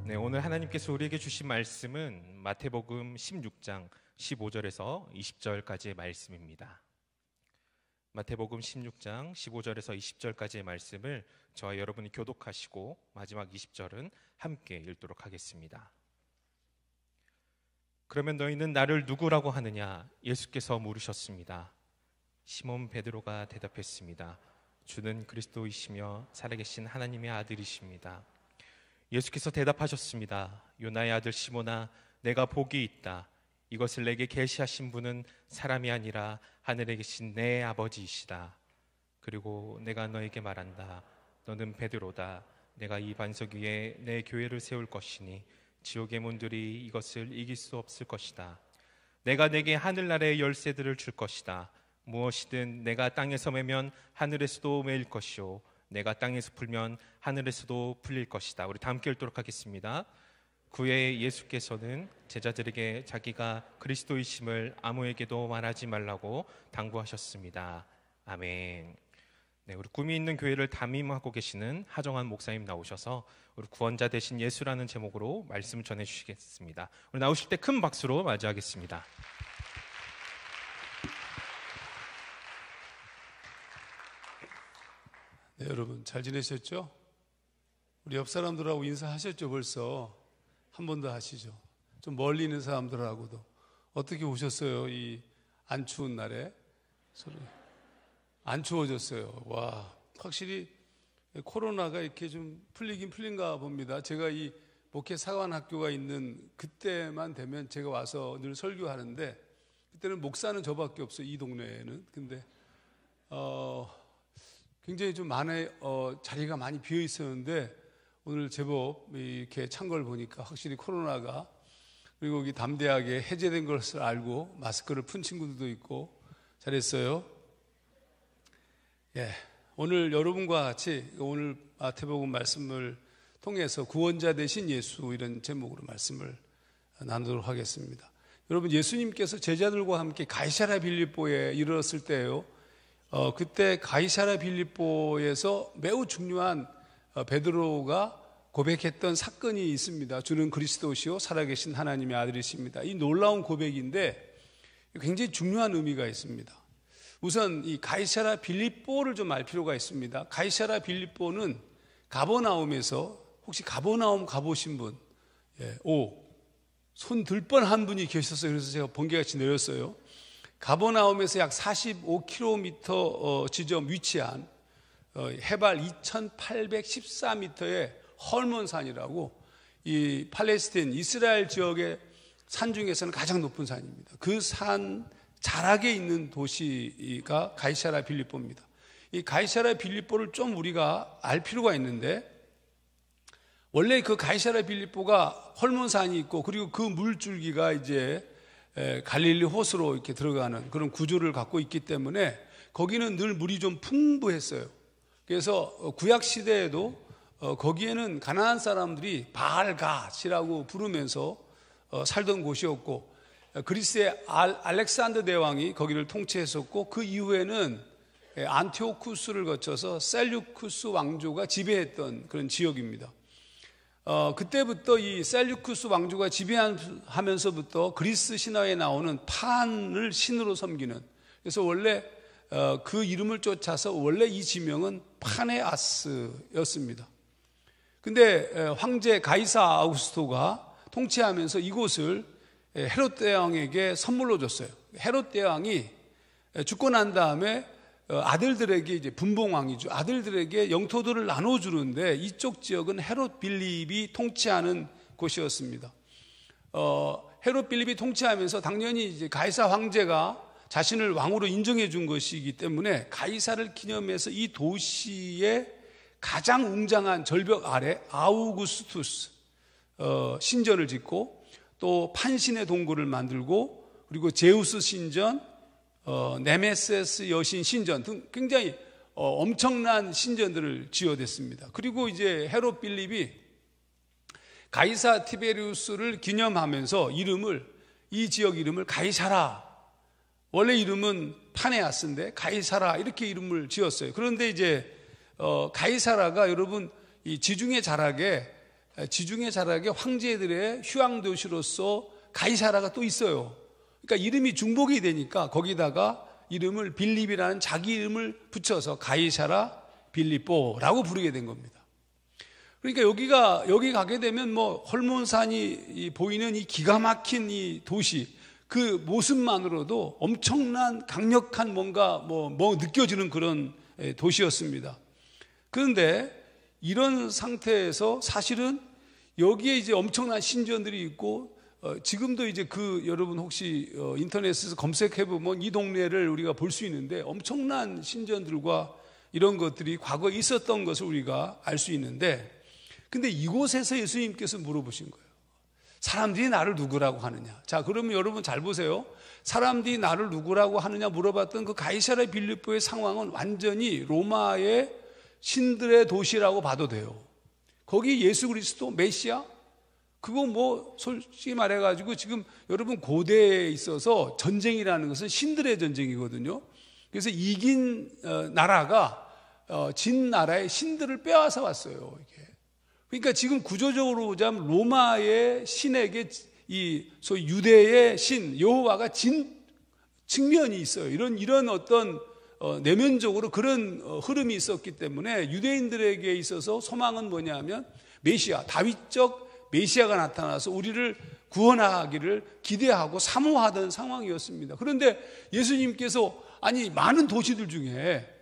네, 오늘 하나님께서 우리에게 주신 말씀은 마태복음 16장 15절에서 20절까지의 말씀입니다. 마태복음 16장 15절에서 20절까지의 말씀을 저와 여러분이 교독하시고 마지막 20절은 함께 읽도록 하겠습니다. 그러면 너희는 나를 누구라고 하느냐? 예수께서 물으셨습니다. 시몬 베드로가 대답했습니다. 주는 그리스도이시며 살아계신 하나님의 아들이십니다. 예수께서 대답하셨습니다. 요나의 아들 시몬아, 내가 복이 있다. 이것을 내게 계시하신 분은 사람이 아니라 하늘에 계신 내 아버지이시다. 그리고 내가 너에게 말한다. 너는 베드로다. 내가 이 반석 위에 내 교회를 세울 것이니 지옥의 문들이 이것을 이길 수 없을 것이다. 내가 내게 하늘나라의 열쇠들을 줄 것이다. 무엇이든 내가 땅에서 매면 하늘에서도 매일 것이요 내가 땅에서 풀면 하늘에서도 풀릴 것이다. 우리 다 함께 읽도록 하겠습니다. 그의 예수께서는 제자들에게 자기가 그리스도이심을 아무에게도 말하지 말라고 당부하셨습니다. 아멘. 네, 우리 꿈이 있는 교회를 담임하고 계시는 하정환 목사님 나오셔서 우리 구원자 되신 예수라는 제목으로 말씀 전해주시겠습니다. 우리 나오실 때 큰 박수로 맞이하겠습니다. 네, 여러분 잘 지내셨죠? 우리 옆 사람들하고 인사하셨죠? 벌써 한 번 더 하시죠. 좀 멀리 있는 사람들하고도 어떻게 오셨어요? 이 안 추운 날에 안 추워졌어요. 와, 확실히 코로나가 이렇게 좀 풀리긴 풀린가 봅니다. 제가 이 목회 사관학교가 있는 그때만 되면 제가 와서 늘 설교하는데 그때는 목사는 저밖에 없어요. 이 동네에는. 근데 굉장히 좀 자리가 많이 비어 있었는데 오늘 제법 이렇게 찬 걸 보니까 확실히 코로나가 그리고 여기 담대하게 해제된 것을 알고 마스크를 푼 친구들도 있고 잘했어요. 예, 오늘 여러분과 같이 오늘 마태복음 말씀을 통해서 구원자 되신 예수 이런 제목으로 말씀을 나누도록 하겠습니다. 여러분, 예수님께서 제자들과 함께 가이사랴 빌립보에 이르렀을 때예요. 그때 가이사랴 빌립보에서 매우 중요한 베드로가 고백했던 사건이 있습니다. 주는 그리스도시요 살아계신 하나님의 아들이십니다. 이 놀라운 고백인데 굉장히 중요한 의미가 있습니다. 우선 이 가이사랴 빌립보를 좀 알 필요가 있습니다. 가이사랴 빌립보는 가버나움에서, 혹시 가버나움 가보신 분? 예, 손 들 뻔한 분이 계셨어요. 그래서 제가 번개같이 내렸어요. 가버나움에서 약 45km 지점 위치한 해발 2814m의 헐몬산이라고 이 팔레스타인 이스라엘 지역의 산 중에서는 가장 높은 산입니다. 그 산 자락에 있는 도시가 가이사랴 빌립보입니다. 이 가이사랴 빌립보를 좀 우리가 알 필요가 있는데, 원래 그 가이사랴 빌립보가 헐몬산이 있고 그리고 그 물줄기가 이제 갈릴리 호수로 이렇게 들어가는 그런 구조를 갖고 있기 때문에 거기는 늘 물이 좀 풍부했어요. 그래서 구약 시대에도 거기에는 가나안 사람들이 바알갓이라고 부르면서 살던 곳이었고, 그리스의 알렉산더 대왕이 거기를 통치했었고, 그 이후에는 안티오쿠스를 거쳐서 셀류쿠스 왕조가 지배했던 그런 지역입니다. 그때부터 이 셀류쿠스 왕조가 지배하면서부터 그리스 신화에 나오는 판을 신으로 섬기는, 그래서 원래 그 이름을 쫓아서 원래 이 지명은 파네아스였습니다. 근데 황제 가이사 아우구스토가 통치하면서 이곳을 헤롯 대왕에게 선물로 줬어요. 헤롯 대왕이 죽고 난 다음에 아들들에게, 이제 분봉왕이죠, 아들들에게 영토들을 나눠주는데 이쪽 지역은 헤롯 빌립이 통치하는 곳이었습니다. 헤롯 빌립이 통치하면서 당연히 이제 가이사 황제가 자신을 왕으로 인정해 준 것이기 때문에 가이사를 기념해서 이 도시의 가장 웅장한 절벽 아래 아우구스투스 신전을 짓고, 또 판신의 동굴을 만들고, 그리고 제우스 신전, 네메세스 여신 신전 등 굉장히 엄청난 신전들을 지어댔습니다. 그리고 이제 헤롯 빌립이 가이사 티베리우스를 기념하면서 이 지역 이름을 가이사라, 원래 이름은 파네아스인데 가이사라 이렇게 이름을 지었어요. 그런데 이제 가이사라가 여러분 이 지중해 자락에 지중해 자락에 황제들의 휴양 도시로서 가이사라가 또 있어요. 그러니까 이름이 중복이 되니까 거기다가 이름을 빌립이라는 자기 이름을 붙여서 가이사라 빌립보라고 부르게 된 겁니다. 그러니까 여기 가게 되면 뭐 헐몬산이 보이는 이 기가 막힌 이 도시, 그 모습만으로도 엄청난 강력한 뭔가 뭐 느껴지는 그런 도시였습니다. 그런데 이런 상태에서 사실은 여기에 이제 엄청난 신전들이 있고, 지금도 이제 여러분 혹시 인터넷에서 검색해보면 이 동네를 우리가 볼 수 있는데 엄청난 신전들과 이런 것들이 과거에 있었던 것을 우리가 알 수 있는데, 근데 이곳에서 예수님께서 물어보신 거예요. 사람들이 나를 누구라고 하느냐? 자, 그러면 여러분 잘 보세요. 사람들이 나를 누구라고 하느냐 물어봤던 그 가이사랴 빌립보의 상황은 완전히 로마의 신들의 도시라고 봐도 돼요. 거기 예수 그리스도 메시아, 그거 뭐 솔직히 말해가지고 지금 여러분 고대에 있어서 전쟁이라는 것은 신들의 전쟁이거든요. 그래서 이긴 나라가 진 나라의 신들을 빼앗아 왔어요. 이게. 그러니까 지금 구조적으로 보자면 로마의 신에게 이 소위 유대의 신 여호와가 진 측면이 있어요. 이런 어떤 내면적으로 그런 흐름이 있었기 때문에 유대인들에게 있어서 소망은 뭐냐면 메시아, 다윗적 메시아가 나타나서 우리를 구원하기를 기대하고 사모하던 상황이었습니다. 그런데 예수님께서 아니 많은 도시들 중에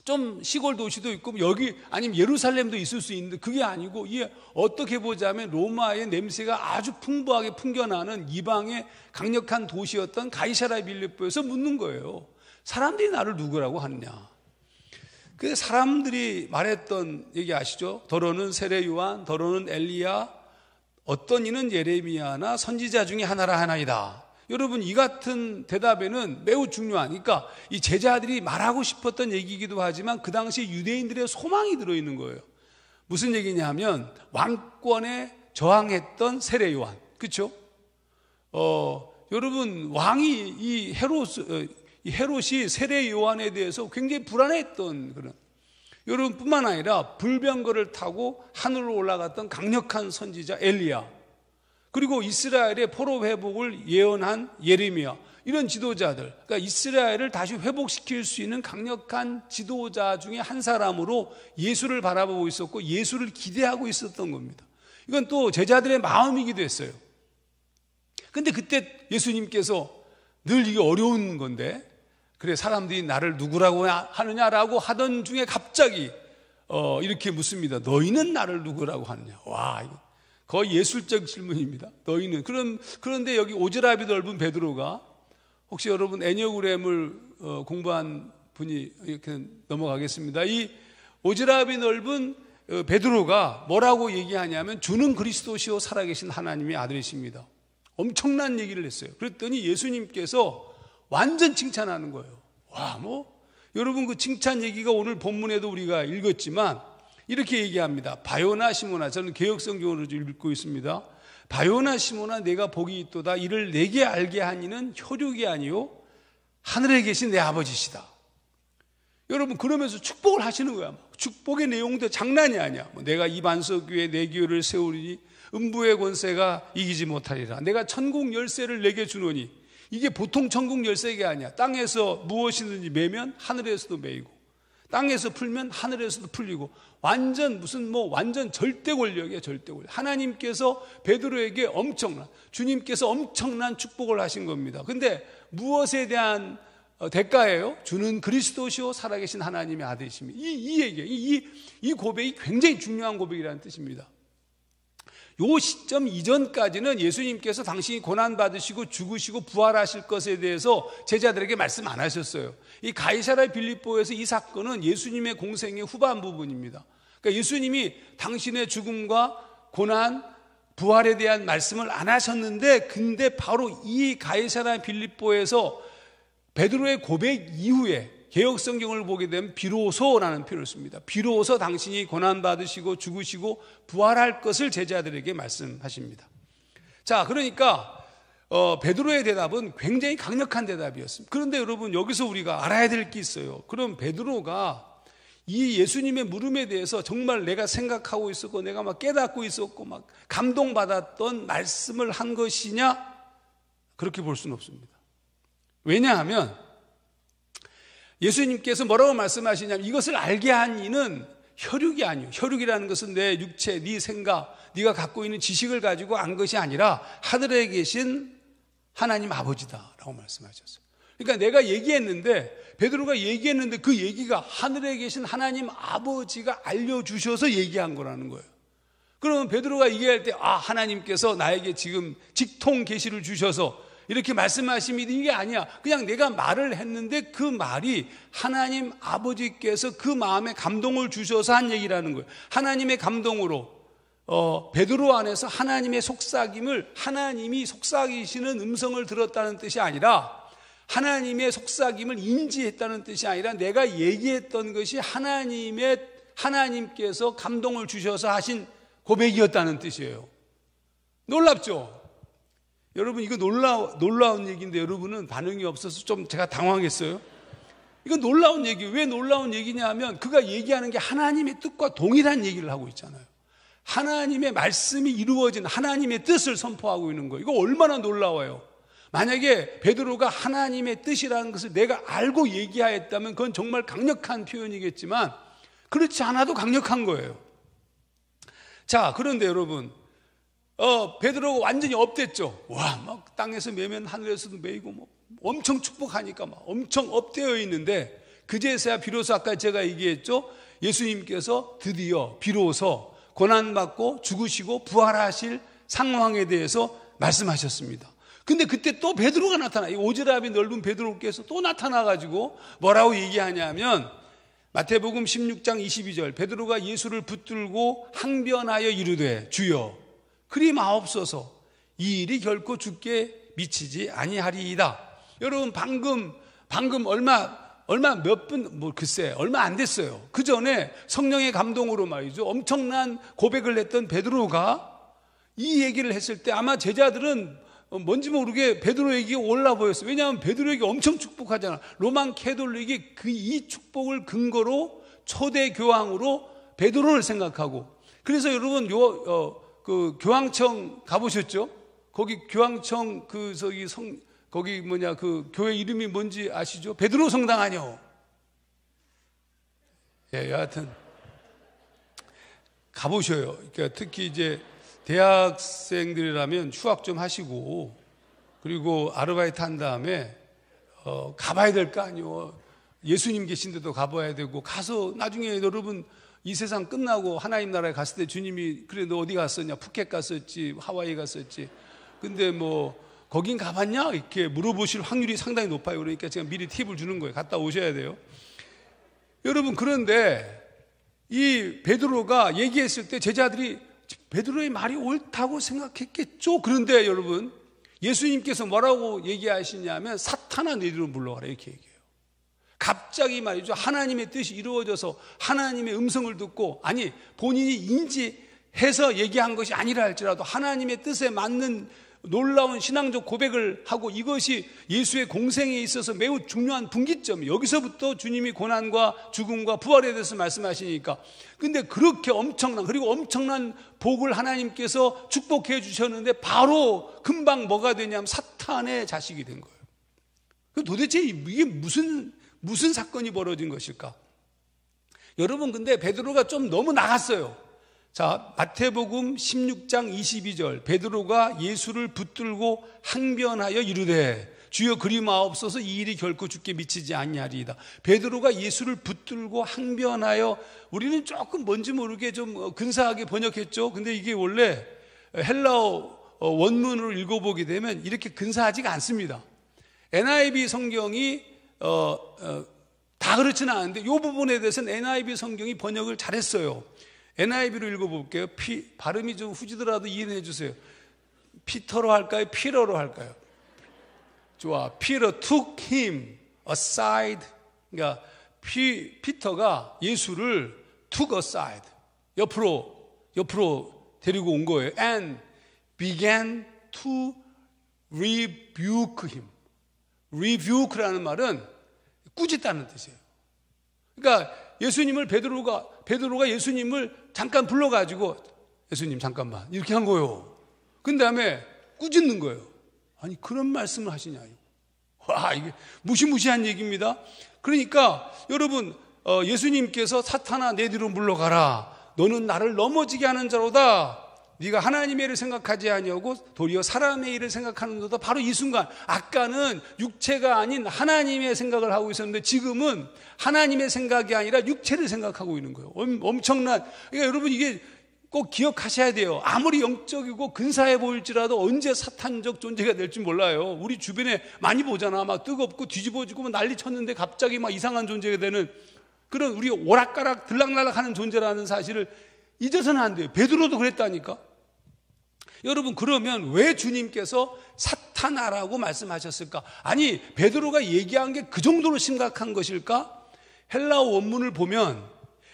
좀 시골 도시도 있고 여기 아니면 예루살렘도 있을 수 있는데 그게 아니고 이게 어떻게 보자면 로마의 냄새가 아주 풍부하게 풍겨나는 이방의 강력한 도시였던 가이사랴 빌립보에서 묻는 거예요. 사람들이 나를 누구라고 하느냐? 그 사람들이 말했던 얘기 아시죠? 더러는 세례 요한, 더러는 엘리야, 어떤 이는 예레미야나 선지자 중에 하나라 하나이다. 여러분 이 같은 대답에는 매우 중요한, 그러니까 이 제자들이 말하고 싶었던 얘기이기도 하지만 그 당시 유대인들의 소망이 들어있는 거예요. 무슨 얘기냐면 왕권에 저항했던 세례 요한, 그렇죠? 여러분 왕이 이 헤롯이 세례 요한에 대해서 굉장히 불안했던 그런, 여러분 뿐만 아니라 불병거를 타고 하늘로 올라갔던 강력한 선지자 엘리야, 그리고 이스라엘의 포로 회복을 예언한 예레미야, 이런 지도자들, 그러니까 이스라엘을 다시 회복시킬 수 있는 강력한 지도자 중에 한 사람으로 예수를 바라보고 있었고 예수를 기대하고 있었던 겁니다. 이건 또 제자들의 마음이기도 했어요. 근데 그때 예수님께서 늘 이게 어려운 건데, 그래 사람들이 나를 누구라고 하느냐라고 하던 중에 갑자기 이렇게 묻습니다. 너희는 나를 누구라고 하느냐? 와, 이거 거의 예술적 질문입니다. 너희는. 그런데 여기 오지랖이 넓은 베드로가, 혹시 여러분 애니어그램을 공부한 분이 이렇게 넘어가겠습니다. 이 오지랖이 넓은 베드로가 뭐라고 얘기하냐면 주는 그리스도시요 살아계신 하나님의 아들이십니다. 엄청난 얘기를 했어요. 그랬더니 예수님께서 완전 칭찬하는 거예요. 와, 여러분 그 칭찬 얘기가 오늘 본문에도 우리가 읽었지만 이렇게 얘기합니다. 바요나 시몬아, 저는 개역성경으로 읽고 있습니다. 바요나 시몬아, 내가 복이 있도다. 이를 내게 알게 한 이는 혈육이 아니요 하늘에 계신 내 아버지시다. 여러분 그러면서 축복을 하시는 거야. 축복의 내용도 장난이 아니야. 내가 이 반석 위에 내 교회를 세우리니 음부의 권세가 이기지 못하리라. 내가 천국 열쇠를 내게 주노니, 이게 보통 천국 열쇠가 아니야. 땅에서 무엇이든지 매면 하늘에서도 매이고, 땅에서 풀면 하늘에서도 풀리고, 완전 완전 절대 권력이에요. 절대 권력. 하나님께서 베드로에게 주님께서 엄청난 축복을 하신 겁니다. 근데 무엇에 대한 대가예요? 주는 그리스도시요 살아계신 하나님의 아들이십니다. 이 고백이 굉장히 중요한 고백이라는 뜻입니다. 요 시점 이전까지는 예수님께서 당신이 고난받으시고 죽으시고 부활하실 것에 대해서 제자들에게 말씀 안 하셨어요. 이 가이사랴 빌립보에서 이 사건은 예수님의 공생의 후반 부분입니다. 그러니까 예수님이 당신의 죽음과 고난, 부활에 대한 말씀을 안 하셨는데, 근데 바로 이 가이사랴 빌립보에서 베드로의 고백 이후에 개역성경을 보게 되면 비로소라는 표현을 씁니다. 비로소 당신이 고난받으시고 죽으시고 부활할 것을 제자들에게 말씀하십니다. 자, 그러니까 베드로의 대답은 굉장히 강력한 대답이었습니다. 그런데 여러분 여기서 우리가 알아야 될 게 있어요. 그럼 베드로가 이 예수님의 물음에 대해서 정말 내가 생각하고 있었고 내가 막 깨닫고 있었고 막 감동받았던 말씀을 한 것이냐? 그렇게 볼 수는 없습니다. 왜냐하면 예수님께서 뭐라고 말씀하시냐면 이것을 알게 한 이는 혈육이 아니요. 혈육이라는 것은 내 육체, 네 생각, 네가 갖고 있는 지식을 가지고 안 것이 아니라 하늘에 계신 하나님 아버지다라고 말씀하셨어요. 그러니까 내가 얘기했는데 베드로가 얘기했는데 그 얘기가 하늘에 계신 하나님 아버지가 알려주셔서 얘기한 거라는 거예요. 그러면 베드로가 얘기할 때 하나님께서 나에게 지금 직통 계시를 주셔서 이렇게 말씀하시면 이게 아니야. 그냥 내가 말을 했는데 그 말이 하나님 아버지께서 그 마음에 감동을 주셔서 한 얘기라는 거예요. 하나님의 감동으로 베드로 안에서 하나님의 속삭임을 하나님이 속삭이시는 음성을 들었다는 뜻이 아니라 하나님의 속삭임을 인지했다는 뜻이 아니라 내가 얘기했던 것이 하나님께서 감동을 주셔서 하신 고백이었다는 뜻이에요. 놀랍죠? 여러분 이거 놀라운 얘기인데 여러분은 반응이 없어서 좀 제가 당황했어요. 이건 놀라운 얘기예요. 왜 놀라운 얘기냐 하면 그가 얘기하는 게 하나님의 뜻과 동일한 얘기를 하고 있잖아요. 하나님의 말씀이 이루어진 하나님의 뜻을 선포하고 있는 거예요. 이거 얼마나 놀라워요. 만약에 베드로가 하나님의 뜻이라는 것을 내가 알고 얘기하였다면 그건 정말 강력한 표현이겠지만 그렇지 않아도 강력한 거예요. 자, 그런데 여러분 베드로가 완전히 업됐죠. 와, 막 땅에서 매면 하늘에서도 매이고 뭐 엄청 축복하니까 막 엄청 업되어 있는데 그제서야 비로소 아까 제가 얘기했죠. 예수님께서 드디어 비로소 고난받고 죽으시고 부활하실 상황에 대해서 말씀하셨습니다. 근데 그때 또 베드로가 나타나. 이 오지랖이 넓은 베드로께서 또 나타나가지고 뭐라고 얘기하냐면 마태복음 16장 22절 베드로가 예수를 붙들고 항변하여 이르되 주여 그리 마옵소서 이 일이 결코 주께 미치지 아니하리이다. 여러분 방금 얼마 몇 분 글쎄 얼마 안 됐어요. 그 전에 성령의 감동으로 말이죠 엄청난 고백을 했던 베드로가 이 얘기를 했을 때 아마 제자들은 뭔지 모르게 베드로 얘기가 올라 보였어요. 왜냐하면 베드로 얘기 엄청 축복하잖아. 로만 캐톨릭이 이 축복을 근거로 초대 교황으로 베드로를 생각하고 그래서 여러분 그 교황청 가보셨죠? 거기 교황청 그 교회 이름이 뭔지 아시죠? 베드로 성당 아니요. 예, 여하튼 가보셔요. 그러니까 특히 이제 대학생들이라면 휴학 좀 하시고 그리고 아르바이트 한 다음에 가봐야 될 거 아니요. 예수님 계신 데도 가봐야 되고 가서 나중에 여러분 이 세상 끝나고 하나님 나라에 갔을 때 주님이 그래 너 어디 갔었냐? 푸켓 갔었지 하와이 갔었지 근데 뭐 거긴 가봤냐? 이렇게 물어보실 확률이 상당히 높아요. 그러니까 제가 미리 팁을 주는 거예요. 갔다 오셔야 돼요. 여러분 그런데 이 베드로가 얘기했을 때 제자들이 베드로의 말이 옳다고 생각했겠죠. 그런데 여러분 예수님께서 뭐라고 얘기하시냐면 사탄아 너희들을 물러가라 이렇게 얘기해요. 갑자기 말이죠 하나님의 뜻이 이루어져서 하나님의 음성을 듣고 아니 본인이 인지해서 얘기한 것이 아니라 할지라도 하나님의 뜻에 맞는 놀라운 신앙적 고백을 하고 이것이 예수의 공생에 있어서 매우 중요한 분기점 여기서부터 주님이 고난과 죽음과 부활에 대해서 말씀하시니까 근데 그렇게 엄청난 복을 하나님께서 축복해 주셨는데 바로 금방 뭐가 되냐면 사탄의 자식이 된 거예요. 도대체 이게 무슨 사건이 벌어진 것일까? 여러분 근데 베드로가 좀 너무 나갔어요. 자, 마태복음 16장 22절 베드로가 예수를 붙들고 항변하여 이르되 주여 그리 마옵소서 이 일이 결코 주께 미치지 아니하리이다. 베드로가 예수를 붙들고 항변하여 우리는 조금 뭔지 모르게 좀 근사하게 번역했죠. 근데 이게 원래 헬라어 원문으로 읽어보게 되면 이렇게 근사하지가 않습니다. NIV 성경이 다 그렇지는 않은데 이 부분에 대해서는 NIV 성경이 번역을 잘했어요. NIV로 읽어볼게요. 발음이 좀 후지더라도 이해해 주세요. 피터로 할까요? 피러로 할까요? 좋아. Peter took him aside. 그러니까 피터가 예수를 took aside. 옆으로 데리고 온 거예요. And began to rebuke him. rebuke라는 말은 꾸짖다는 뜻이에요. 그러니까 베드로가 예수님을 잠깐 불러가지고 예수님 잠깐만 이렇게 한 거예요. 그 다음에 꾸짖는 거예요. 아니 그런 말씀을 하시냐. 와, 이게 무시무시한 얘기입니다. 그러니까 여러분, 예수님께서 사탄아 내 뒤로 물러가라. 너는 나를 넘어지게 하는 자로다. 네가 하나님의 일을 생각하지 아니하고 도리어 사람의 일을 생각하는도다. 바로 이 순간, 아까는 육체가 아닌 하나님의 생각을 하고 있었는데 지금은 하나님의 생각이 아니라 육체를 생각하고 있는 거예요. 엄청난. 그러니까 여러분, 이게 꼭 기억하셔야 돼요. 아무리 영적이고 근사해 보일지라도 언제 사탄적 존재가 될지 몰라요. 우리 주변에 많이 보잖아. 막 뜨겁고 뒤집어지고 막 난리 쳤는데 갑자기 막 이상한 존재가 되는 그런, 우리 오락가락 들락날락하는 존재라는 사실을 잊어서는 안 돼요. 베드로도 그랬다니까. 여러분, 그러면 왜 주님께서 사탄아라고 말씀하셨을까? 아니, 베드로가 얘기한 게 그 정도로 심각한 것일까? 헬라어 원문을 보면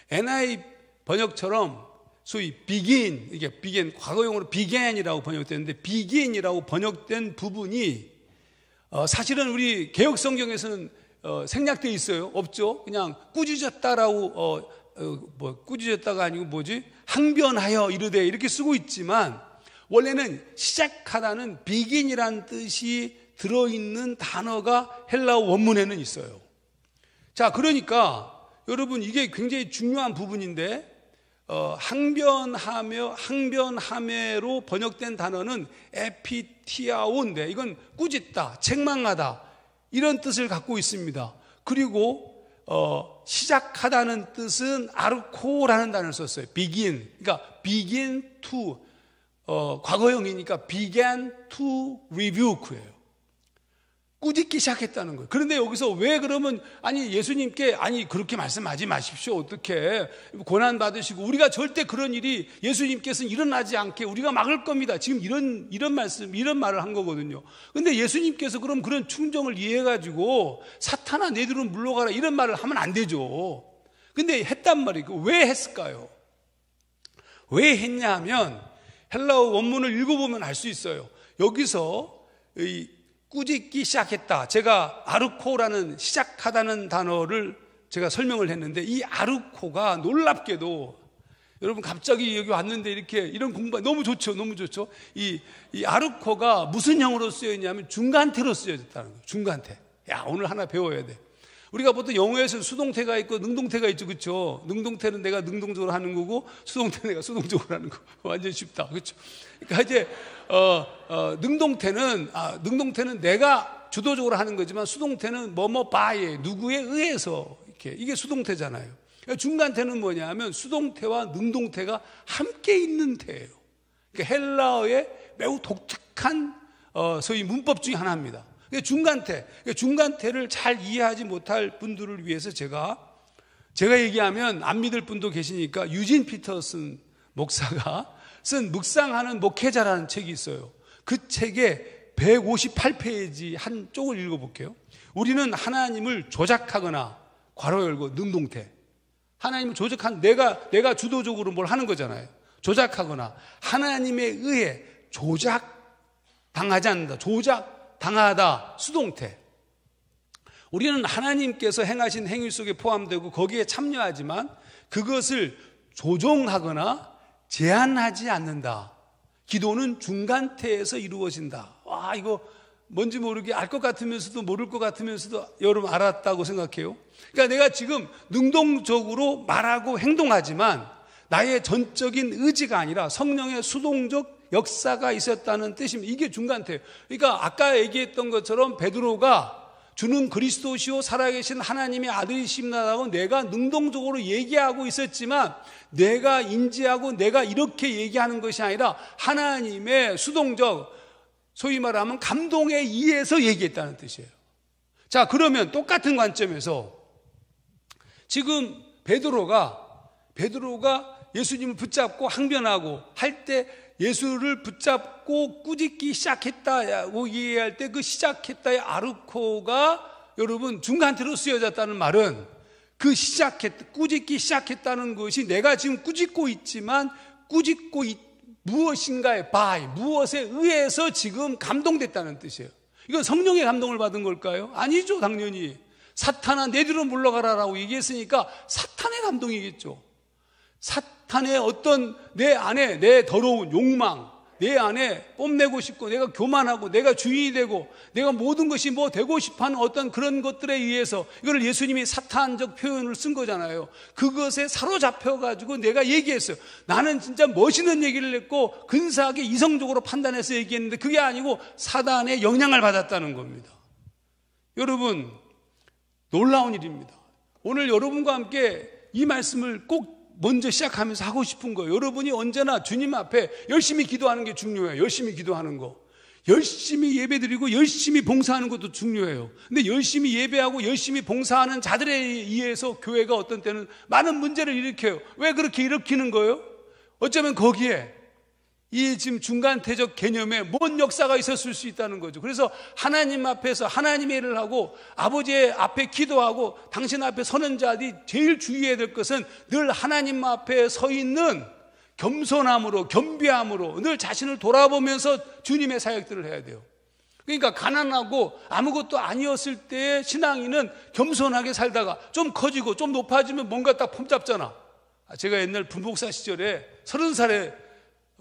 NIV 번역처럼 소위 begin, 이게 begin, 과거용어로 began이라고 번역되는데 begin이라고 번역된 부분이 사실은 우리 개혁 성경에서는 생략되어 있어요. 없죠. 그냥 꾸짖었다라고 꾸짖었다가 아니고 항변하여 이르되 이렇게 쓰고 있지만 원래는 시작하다는 begin이라는 뜻이 들어있는 단어가 헬라어 원문에는 있어요. 자, 그러니까 여러분, 이게 굉장히 중요한 부분인데 항변하매로 번역된 단어는 에피티아오인데 이건 꾸짖다, 책망하다 이런 뜻을 갖고 있습니다. 그리고 시작하다는 뜻은 아르코라는 단어를 썼어요. begin. 그러니까 begin to 과거형이니까 began to rebuke예요. 꾸짖기 시작했다는 거예요. 그런데 여기서 왜 그러면 예수님께 그렇게 말씀하지 마십시오. 어떻게 고난 받으시고 우리가 절대 그런 일이 예수님께서는 일어나지 않게 우리가 막을 겁니다. 지금 이런 말을 한 거거든요. 근데 예수님께서 그럼 그런 충정을 이해해 가지고 사탄아 내 뒤로 물러가라 이런 말을 하면 안 되죠. 근데 했단 말이에요. 왜 했을까요? 왜 했냐 하면 헬라어 원문을 읽어보면 알 수 있어요. 여기서 꾸짖기 시작했다. 제가 아르코라는 시작하다는 단어를 제가 설명을 했는데 이 아르코가 놀랍게도 여러분 갑자기 여기 왔는데 이런 공부 너무 좋죠. 너무 좋죠. 이 아르코가 무슨 형으로 쓰여있냐면 중간태로 쓰여졌다는 거예요. 중간태. 야, 오늘 하나 배워야 돼. 우리가 보통 영어에서 수동태가 있고 능동태가 있죠. 그렇죠? 능동태는 내가 능동적으로 하는 거고 수동태는 내가 수동적으로 하는 거. 완전 쉽다. 그렇죠? 그러니까 이제 능동태는 내가 주도적으로 하는 거지만 수동태는 바에 누구에 의해서 이게 수동태잖아요. 그러니까 중간태는 뭐냐면 수동태와 능동태가 함께 있는 태예요. 그러니까 헬라어의 매우 독특한 소위 문법 중에 하나입니다. 중간태를 잘 이해하지 못할 분들을 위해서 제가 얘기하면 안 믿을 분도 계시니까 유진 피터슨 목사가 쓴 묵상하는 목회자라는 책이 있어요. 그 책의 158페이지 한 쪽을 읽어볼게요. 우리는 하나님을 조작하거나 괄호 열고 능동태. 하나님을 조작한 내가 주도적으로 뭘 하는 거잖아요. 조작하거나 하나님에 의해 조작당하지 않는다. 조작당하다. 수동태. 우리는 하나님께서 행하신 행위 속에 포함되고 거기에 참여하지만 그것을 조종하거나 제한하지 않는다. 기도는 중간태에서 이루어진다. 와, 이거 뭔지 모르게 알 것 같으면서도 모를 것 같으면서도 여러분 알았다고 생각해요. 그러니까 내가 지금 능동적으로 말하고 행동하지만 나의 전적인 의지가 아니라 성령의 수동적 역사가 있었다는 뜻입니다. 이게 중간태예요. 그러니까 아까 얘기했던 것처럼 베드로가 주는 그리스도시요 살아계신 하나님의 아들이십니다라고 내가 능동적으로 얘기하고 있었지만 내가 인지하고 내가 이렇게 얘기하는 것이 아니라 하나님의 수동적, 소위 말하면 감동에 의해서 얘기했다는 뜻이에요. 자, 그러면 똑같은 관점에서 지금 베드로가 예수님을 붙잡고 항변하고 할 때 예수를 붙잡고 꾸짖기 시작했다고 이해할 때 그 시작했다의 아르코가 여러분 중간태로 쓰여졌다는 말은 꾸짖기 시작했다는 것이 내가 지금 꾸짖고 있지만 무엇인가에 무엇에 의해서 지금 감동됐다는 뜻이에요. 이건 성령의 감동을 받은 걸까요? 아니죠, 당연히. 사탄아 내 뒤로 물러가라라고 얘기했으니까 사탄의 감동이겠죠. 사탄의 어떤 내 안에 내 더러운 욕망, 내 안에 뽐내고 싶고 내가 교만하고 내가 주인이 되고 내가 모든 것이 뭐 되고 싶어하는 어떤 그런 것들에 의해서, 이걸 예수님이 사탄적 표현을 쓴 거잖아요. 그것에 사로잡혀가지고 내가 얘기했어요. 나는 진짜 멋있는 얘기를 했고 근사하게 이성적으로 판단해서 얘기했는데 그게 아니고 사단의 영향을 받았다는 겁니다. 여러분, 놀라운 일입니다. 오늘 여러분과 함께 이 말씀을 꼭 먼저 시작하면서 하고 싶은 거예요. 여러분이 언제나 주님 앞에 열심히 기도하는 게 중요해요. 열심히 기도하는 거. 열심히 예배드리고 열심히 봉사하는 것도 중요해요. 근데 열심히 예배하고 열심히 봉사하는 자들에 의해서 교회가 어떤 때는 많은 문제를 일으켜요. 왜 그렇게 일으키는 거예요? 어쩌면 거기에 이 지금 중간태적 개념에 뭔 역사가 있었을 수 있다는 거죠. 그래서 하나님 앞에서 하나님의 일을 하고 아버지의 앞에 기도하고 당신 앞에 서는 자들이 제일 주의해야 될 것은 늘 하나님 앞에 서 있는 겸손함으로, 겸비함으로 늘 자신을 돌아보면서 주님의 사역들을 해야 돼요. 그러니까 가난하고 아무것도 아니었을 때의 신앙인은 겸손하게 살다가 좀 커지고 좀 높아지면 뭔가 딱 폼 잡잖아. 제가 옛날 부목사 시절에 30살에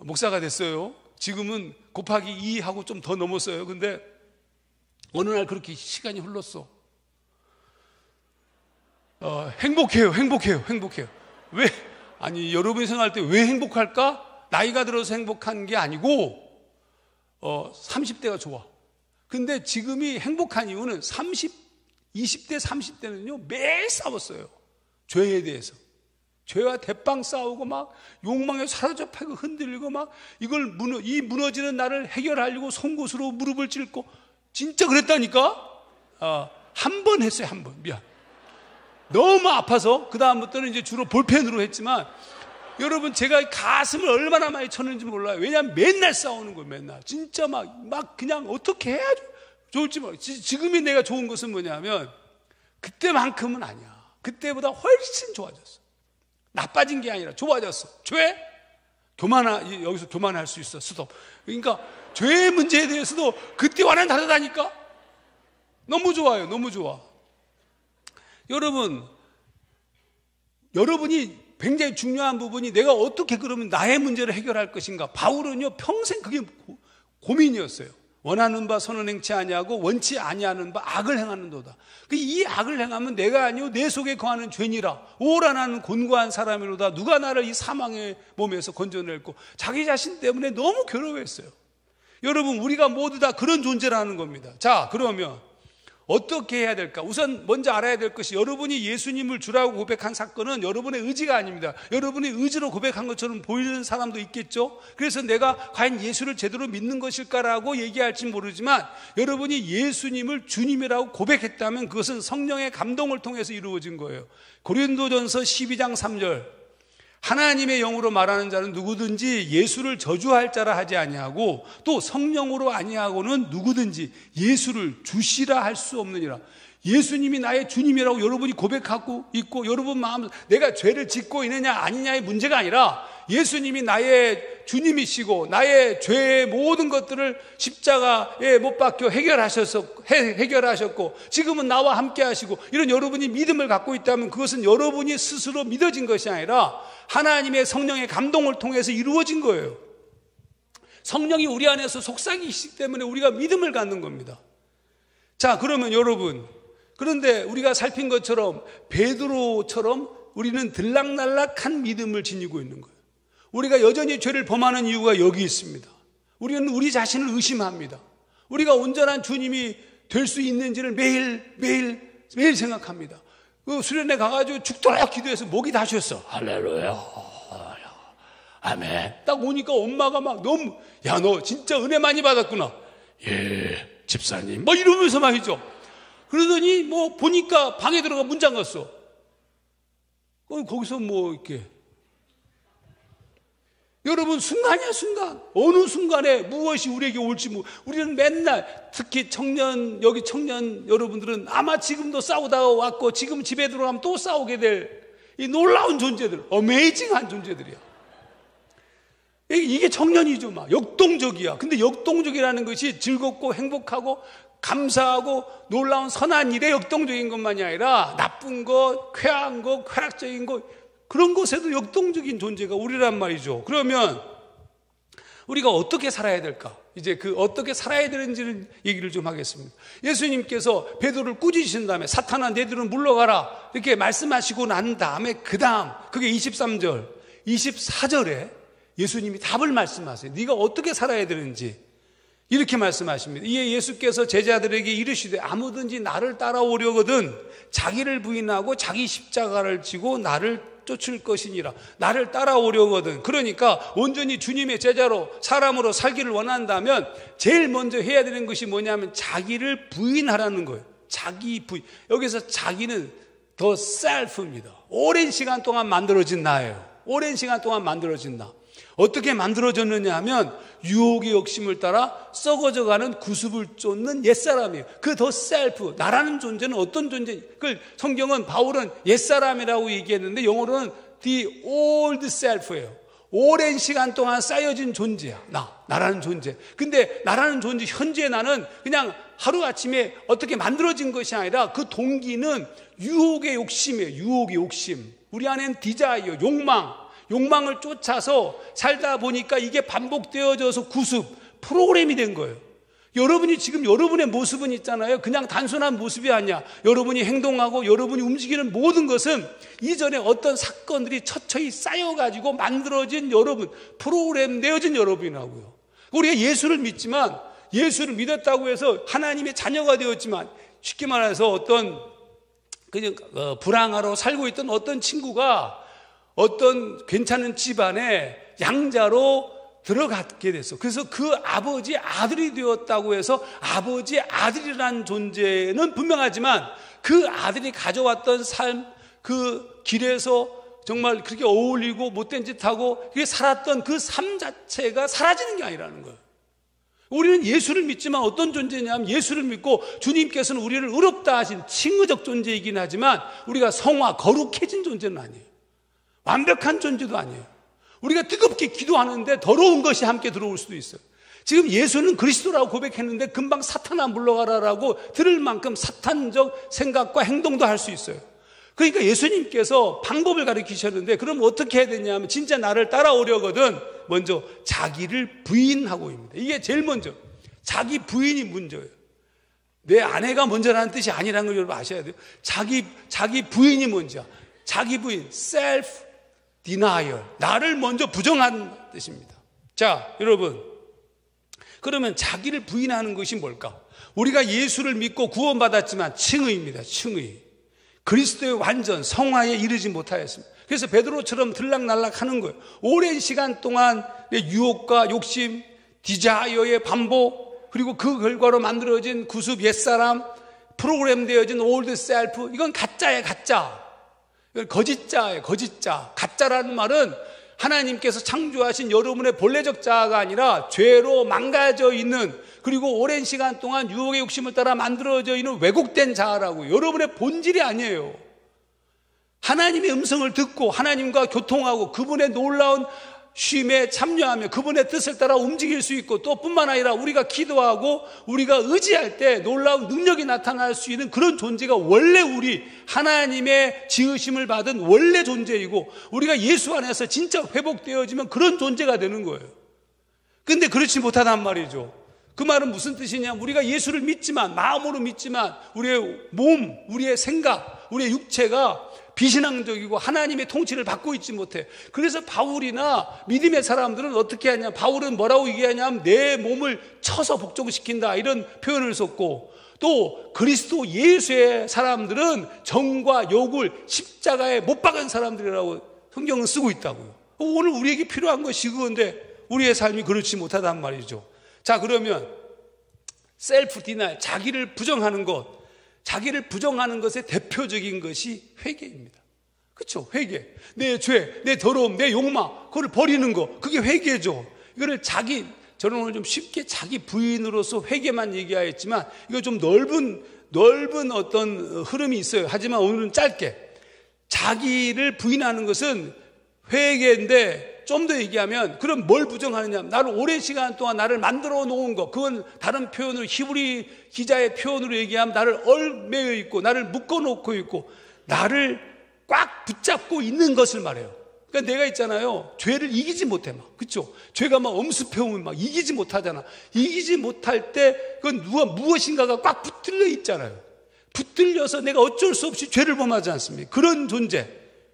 목사가 됐어요. 지금은 곱하기 2하고 좀 더 넘었어요. 근데 어느 날 그렇게 시간이 흘렀어. 행복해요. 왜? 아니, 여러분이 생각할 때 왜 행복할까? 나이가 들어서 행복한 게 아니고 30대가 좋아. 근데 지금이 행복한 이유는 20대 30대는요 매일 싸웠어요. 죄에 대해서. 죄와 대빵 싸우고 막 욕망에 사로잡히고 흔들리고 막 이걸 이 무너지는 나를 해결하려고 송곳으로 무릎을 꿇고 진짜 그랬다니까. 한 번 했어요. 한 번. 미안. 너무 아파서 그 다음부터는 이제 주로 볼펜으로 했지만, 여러분 제가 가슴을 얼마나 많이 쳤는지 몰라요. 왜냐하면 맨날 싸우는 거예요. 맨날 진짜 막 그냥 어떻게 해야 좋을지 몰라요. 지금이 내가 좋은 것은 뭐냐면 그때만큼은 아니야. 그때보다 훨씬 좋아졌어. 나빠진 게 아니라 좋아졌어. 죄? 여기서 교만할 수 있어. 스톱. 그러니까 죄의 문제에 대해서도 그때와는 다르다니까. 너무 좋아요. 너무 좋아. 여러분이 굉장히 중요한 부분이 내가 어떻게 그러면 나의 문제를 해결할 것인가. 바울은요 평생 그게 고민이었어요. 원하는 바 선은 행치 아니하고 원치 아니하는 바 악을 행하는도다. 이 악을 행하면 내가 아니요 내 속에 거하는 죄니라. 오라 나는 곤고한 사람이로다. 누가 나를 이 사망의 몸에서 건져낼고. 자기 자신 때문에 너무 괴로워했어요. 여러분, 우리가 모두 다 그런 존재라는 겁니다. 자, 그러면 어떻게 해야 될까? 우선 먼저 알아야 될 것이, 여러분이 예수님을 주라고 고백한 사건은 여러분의 의지가 아닙니다. 여러분이 의지로 고백한 것처럼 보이는 사람도 있겠죠. 그래서 내가 과연 예수를 제대로 믿는 것일까라고 얘기할지 모르지만, 여러분이 예수님을 주님이라고 고백했다면 그것은 성령의 감동을 통해서 이루어진 거예요. 고린도전서 12장 3절, 하나님의 영으로 말하는 자는 누구든지 예수를 저주할 자라 하지 아니하고 또 성령으로 아니하고는 누구든지 예수를 주시라 할 수 없느니라. 예수님이 나의 주님이라고 여러분이 고백하고 있고 여러분 마음, 내가 죄를 짓고 있느냐 아니냐의 문제가 아니라 예수님이 나의 주님이시고 나의 죄의 모든 것들을 십자가에 못 박혀 해결하셨고 지금은 나와 함께 하시고, 이런 여러분이 믿음을 갖고 있다면 그것은 여러분이 스스로 믿어진 것이 아니라 하나님의 성령의 감동을 통해서 이루어진 거예요. 성령이 우리 안에서 속삭이시기 때문에 우리가 믿음을 갖는 겁니다. 자, 그러면 여러분, 그런데 우리가 살핀 것처럼 베드로처럼 우리는 들락날락한 믿음을 지니고 있는 거예요. 우리가 여전히 죄를 범하는 이유가 여기 있습니다. 우리는 우리 자신을 의심합니다. 우리가 온전한 주님이 될 수 있는지를 매일 생각합니다. 그 수련회 가가지고 죽도록 기도해서 목이 다 쉬었어. 할렐루야, 아멘. 딱 오니까 엄마가 막 너무, 야, 너 진짜 은혜 많이 받았구나. 예, 집사님. 뭐 이러면서 말이죠. 그러더니 뭐 보니까 방에 들어가 문 잠갔어. 거기서 뭐 이렇게. 여러분, 순간이야, 순간. 어느 순간에 무엇이 우리에게 올지 우리는 맨날, 특히 여기 청년 여러분들은 아마 지금도 싸우다가 왔고 지금 집에 들어가면 또 싸우게 될 이 놀라운 존재들, 어메이징한 존재들이야. 이게 청년이죠. 막 역동적이야. 근데 역동적이라는 것이 즐겁고 행복하고 감사하고 놀라운 선한 일에 역동적인 것만이 아니라 나쁜 것, 쾌한 것, 쾌락적인 것, 그런 것에도 역동적인 존재가 우리란 말이죠. 그러면 우리가 어떻게 살아야 될까? 이제 그 어떻게 살아야 되는지를 얘기를 좀 하겠습니다. 예수님께서 베드로를 꾸짖으신 다음에 사탄아 너희들은 물러가라 이렇게 말씀하시고 난 다음에 그 다음 그게 23절, 24절에 예수님이 답을 말씀하세요. 네가 어떻게 살아야 되는지 이렇게 말씀하십니다. 이에 예수께서 제자들에게 이르시되 아무든지 나를 따라오려거든 자기를 부인하고 자기 십자가를 지고 나를 쫓을 것이니라. 나를 따라오려거든. 그러니까 온전히 주님의 제자로 사람으로 살기를 원한다면 제일 먼저 해야 되는 것이 뭐냐면 자기를 부인하라는 거예요. 자기 부인. 여기서 자기는 더 셀프입니다. 오랜 시간 동안 만들어진 나예요. 오랜 시간 동안 만들어진 나. 어떻게 만들어졌느냐 하면 유혹의 욕심을 따라 썩어져가는 구습을 쫓는 옛사람이에요. 그 더 셀프, 나라는 존재는 어떤 존재? 그걸 성경은 바울은 옛사람이라고 얘기했는데 영어로는 the old self예요. 오랜 시간 동안 쌓여진 존재야. 나라는 존재. 근데 나라는 존재, 현재 나는 그냥 하루아침에 어떻게 만들어진 것이 아니라 그 동기는 유혹의 욕심이에요. 유혹의 욕심. 우리 안에는 디자이어, 욕망을 쫓아서 살다 보니까 이게 반복되어져서 구습, 프로그램이 된 거예요. 여러분이 지금 여러분의 모습은 있잖아요. 그냥 단순한 모습이 아니야. 여러분이 행동하고 여러분이 움직이는 모든 것은 이전에 어떤 사건들이 처처히 쌓여가지고 만들어진 여러분, 프로그램 되어진 여러분이라고요. 우리가 예수를 믿지만, 예수를 믿었다고 해서 하나님의 자녀가 되었지만, 쉽게 말해서 어떤 그냥 불황하러 살고 있던 어떤 친구가 어떤 괜찮은 집안에 양자로 들어가게 됐어. 그래서 그 아버지 아들이 되었다고 해서 아버지 아들이라는 존재는 분명하지만 그 아들이 가져왔던 삶, 그 길에서 정말 그렇게 어울리고 못된 짓 하고 그렇게 살았던 그 삶 자체가 사라지는 게 아니라는 거예요. 우리는 예수를 믿지만 어떤 존재냐면 예수를 믿고 주님께서는 우리를 의롭다 하신 칭의적 존재이긴 하지만 우리가 성화, 거룩해진 존재는 아니에요. 완벽한 존재도 아니에요. 우리가 뜨겁게 기도하는데 더러운 것이 함께 들어올 수도 있어요. 지금 예수는 그리스도라고 고백했는데 금방 사탄아 물러가라라고 들을 만큼 사탄적 생각과 행동도 할 수 있어요. 그러니까 예수님께서 방법을 가르치셨는데 그럼 어떻게 해야 되냐면 진짜 나를 따라오려거든 먼저 자기를 부인하고입니다. 이게 제일 먼저. 자기 부인이 문제예요. 내 아내가 먼저라는 뜻이 아니라는 걸 여러분 아셔야 돼요. 자기 부인이 먼저야. 자기 부인, self denial. 나를 먼저 부정하는 뜻입니다. 자, 여러분. 그러면 자기를 부인하는 것이 뭘까? 우리가 예수를 믿고 구원받았지만 칭의입니다. 칭의. 그리스도의 완전 성화에 이르지 못하였습니다. 그래서 베드로처럼 들락날락하는 거예요. 오랜 시간 동안 내 유혹과 욕심, 디자이어의 반복, 그리고 그 결과로 만들어진 구습 옛사람, 프로그램되어진 올드 셀프, 이건 가짜예요. 가짜. 거짓자예요. 거짓자. 가짜라는 말은 하나님께서 창조하신 여러분의 본래적 자아가 아니라 죄로 망가져 있는, 그리고 오랜 시간 동안 유혹의 욕심을 따라 만들어져 있는 왜곡된 자아라고. 여러분의 본질이 아니에요. 하나님의 음성을 듣고 하나님과 교통하고 그분의 놀라운 쉼에 참여하며 그분의 뜻을 따라 움직일 수 있고, 또 뿐만 아니라 우리가 기도하고 우리가 의지할 때 놀라운 능력이 나타날 수 있는 그런 존재가 원래 우리 하나님의 지으심을 받은 원래 존재이고, 우리가 예수 안에서 진짜 회복되어지면 그런 존재가 되는 거예요. 근데 그렇지 못하단 말이죠. 그 말은 무슨 뜻이냐? 우리가 예수를 믿지만, 마음으로 믿지만 우리의 몸, 우리의 생각, 우리의 육체가 비신앙적이고 하나님의 통치를 받고 있지 못해. 그래서 바울이나 믿음의 사람들은 어떻게 하냐? 바울은 뭐라고 얘기하냐면 내 몸을 쳐서 복종시킨다, 이런 표현을 썼고, 또 그리스도 예수의 사람들은 정과 욕을 십자가에 못 박은 사람들이라고 성경은 쓰고 있다고요. 오늘 우리에게 필요한 것이 그건데 우리의 삶이 그렇지 못하단 말이죠. 자, 그러면 셀프 디나이, 자기를 부정하는 것, 자기를 부정하는 것의 대표적인 것이 회개입니다. 그렇죠? 회개. 내 죄, 내 더러움, 내 욕망, 그걸 버리는 거, 그게 회개죠. 이거를 저는 오늘 좀 쉽게 자기 부인으로서 회개만 얘기하였지만 이거 좀 넓은 어떤 흐름이 있어요. 하지만 오늘은 짧게. 자기를 부인하는 것은 회개인데 좀 더 얘기하면 그럼 뭘 부정하느냐? 나를 오랜 시간 동안 나를 만들어 놓은 것, 그건 다른 표현으로 히브리 기자의 표현으로 얘기하면 나를 얼매여 있고 나를 묶어 놓고 있고 나를 꽉 붙잡고 있는 것을 말해요. 그러니까 내가 있잖아요, 죄를 이기지 못해 막, 그렇죠? 죄가 막 엄습해 오면 막 이기지 못하잖아. 이기지 못할 때 그건 무엇인가가 꽉 붙들려 있잖아요. 붙들려서 내가 어쩔 수 없이 죄를 범하지 않습니까? 그런 존재.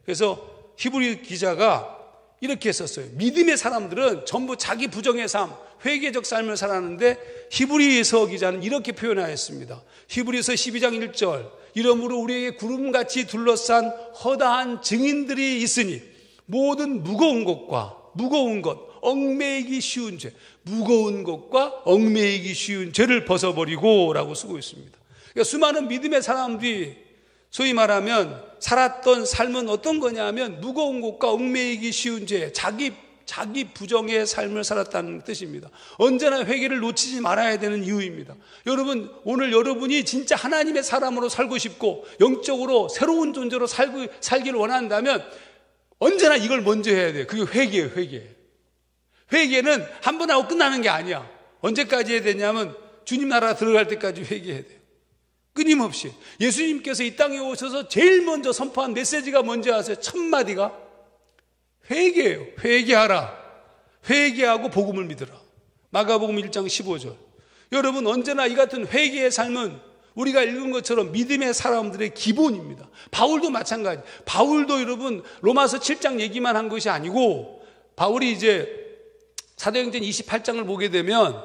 그래서 히브리 기자가 이렇게 썼어요. 믿음의 사람들은 전부 자기 부정의 삶, 회개적 삶을 살았는데 히브리서 기자는 이렇게 표현하였습니다. 히브리서 12장 1절, 이러므로 우리에게 구름같이 둘러싼 허다한 증인들이 있으니 모든 무거운 것, 얽매이기 쉬운 죄, 무거운 것과 얽매이기 쉬운 죄를 벗어버리고 라고 쓰고 있습니다. 그러니까 수많은 믿음의 사람들이 소위 말하면 살았던 삶은 어떤 거냐 하면 무거운 것과 얽매이기 쉬운 죄, 자기 부정의 삶을 살았다는 뜻입니다. 언제나 회개를 놓치지 말아야 되는 이유입니다. 여러분, 오늘 여러분이 진짜 하나님의 사람으로 살고 싶고 영적으로 새로운 존재로 살기를 원한다면 언제나 이걸 먼저 해야 돼요. 그게 회개예요. 회개는 한 번 하고 끝나는 게 아니야. 언제까지 해야 되냐면 주님 나라 들어갈 때까지 회개해야 돼요. 끊임없이. 예수님께서 이 땅에 오셔서 제일 먼저 선포한 메시지가 뭔지 아세요? 첫 마디가 회개예요. 회개하라. 회개하고 복음을 믿으라. 마가복음 1장 15절. 여러분, 언제나 이 같은 회개의 삶은 우리가 읽은 것처럼 믿음의 사람들의 기본입니다. 바울도 마찬가지. 바울도 여러분 로마서 7장 얘기만 한 것이 아니고, 바울이 이제 사도행전 28장을 보게 되면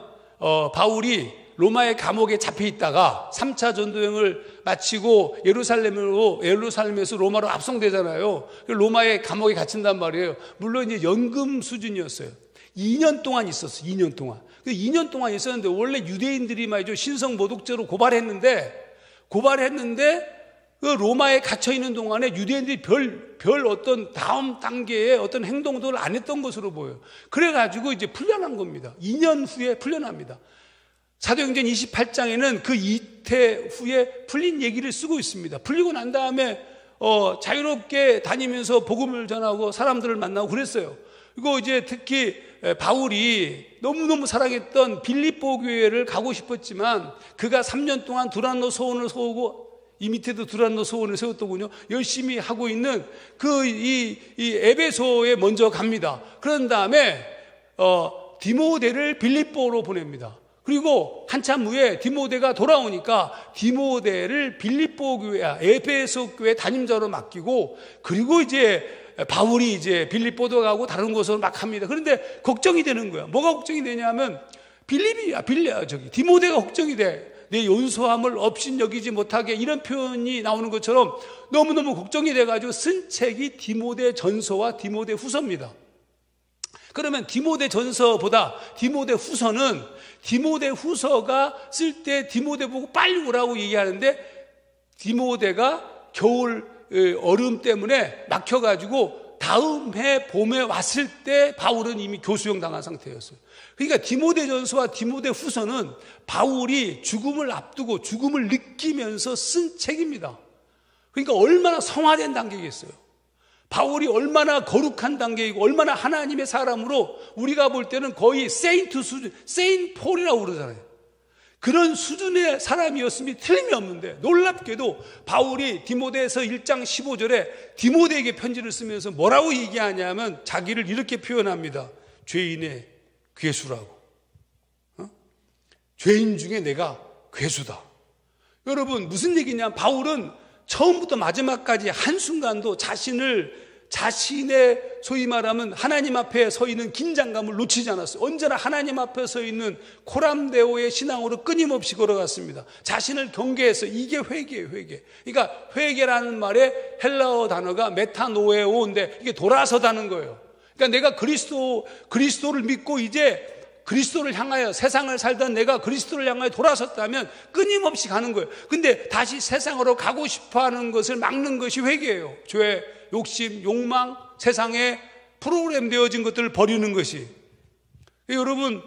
바울이 로마의 감옥에 잡혀 있다가 3차 전도행을 마치고 예루살렘에서 로마로 압송되잖아요. 로마의 감옥에 갇힌단 말이에요. 물론 이제 연금 수준이었어요. 2년 동안 있었어요. 2년 동안. 2년 동안 있었는데 원래 유대인들이 말이죠, 신성 모독죄로 고발했는데 그 로마에 갇혀 있는 동안에 유대인들이 별 어떤 다음 단계의 어떤 행동들을 안 했던 것으로 보여요. 그래가지고 이제 풀려난 겁니다. 2년 후에 풀려납니다. 사도행전 28장에는 그 이태 후에 풀린 얘기를 쓰고 있습니다. 풀리고 난 다음에 자유롭게 다니면서 복음을 전하고 사람들을 만나고 그랬어요. 그리고 이제 특히 바울이 너무너무 사랑했던 빌립보 교회를 가고 싶었지만 그가 3년 동안 두란노 소원을 세우고, 이 밑에도 두란노 소원을 세웠더군요. 열심히 하고 있는 이 에베소에 먼저 갑니다. 그런 다음에 디모데를 빌립보로 보냅니다. 그리고 한참 후에 디모데가 돌아오니까 디모데를 빌립보 교회, 에베소 교회 담임자로 맡기고, 그리고 이제 바울이 이제 빌립보도 가고 다른 곳으로 막 합니다. 그런데 걱정이 되는 거야. 뭐가 걱정이 되냐면 디모데가 걱정이 돼. 내 연소함을 업신여기지 못하게, 이런 표현이 나오는 것처럼 너무너무 걱정이 돼가지고 쓴 책이 디모데 전서와 디모데 후서입니다. 그러면 디모데 전서보다 디모데 후서는, 디모데 후서가 쓸 때 디모데 보고 빨리 오라고 얘기하는데 디모데가 겨울 얼음 때문에 막혀가지고 다음 해 봄에 왔을 때 바울은 이미 교수형 당한 상태였어요. 그러니까 디모데 전서와 디모데 후서는 바울이 죽음을 앞두고 죽음을 느끼면서 쓴 책입니다. 그러니까 얼마나 성화된 단계겠어요. 바울이 얼마나 거룩한 단계이고 얼마나 하나님의 사람으로 우리가 볼 때는 거의 세인트 수준, 세인 폴이라고 그러잖아요. 그런 수준의 사람이었음이 틀림이 없는데, 놀랍게도 바울이 디모데에서 1장 15절에 디모데에게 편지를 쓰면서 뭐라고 얘기하냐면 자기를 이렇게 표현합니다. 죄인의 괴수라고. 죄인 중에 내가 괴수다. 여러분, 무슨 얘기냐? 바울은 처음부터 마지막까지 한순간도 자신의 소위 말하면 하나님 앞에 서 있는 긴장감을 놓치지 않았어요. 언제나 하나님 앞에 서 있는 코람데오의 신앙으로 끊임없이 걸어갔습니다. 자신을 경계해서, 이게 회개예요, 회개. 그러니까 회개라는 말의 헬라어 단어가 메타노에오인데 이게 돌아서다는 거예요. 그러니까 내가 그리스도를 믿고 이제 그리스도를 향하여 세상을 살던 내가 그리스도를 향하여 돌아섰다면 끊임없이 가는 거예요. 근데 다시 세상으로 가고 싶어하는 것을 막는 것이 회개예요. 죄, 욕심, 욕망, 세상에 프로그램 되어진 것들을 버리는 것이. 여러분,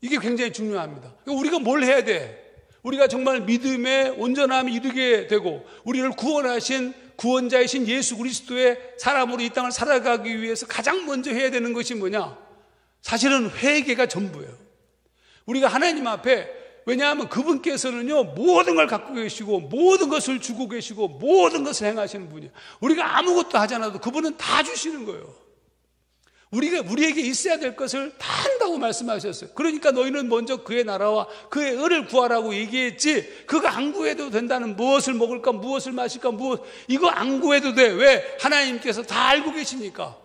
이게 굉장히 중요합니다. 우리가 뭘 해야 돼? 우리가 정말 믿음의 온전함이 이르게 되고 우리를 구원하신 구원자이신 예수 그리스도의 사람으로 이 땅을 살아가기 위해서 가장 먼저 해야 되는 것이 뭐냐? 사실은 회개가 전부예요. 우리가 하나님 앞에, 왜냐하면 그분께서는요 모든 걸 갖고 계시고 모든 것을 주고 계시고 모든 것을 행하시는 분이에요. 우리가 아무것도 하지 않아도 그분은 다 주시는 거예요. 우리에게 있어야 될 것을 다 한다고 말씀하셨어요. 그러니까 너희는 먼저 그의 나라와 그의 의를 구하라고 얘기했지, 그거 안 구해도 된다는, 무엇을 먹을까 무엇을 마실까 이거 안 구해도 돼. 왜? 하나님께서 다 알고 계시니까.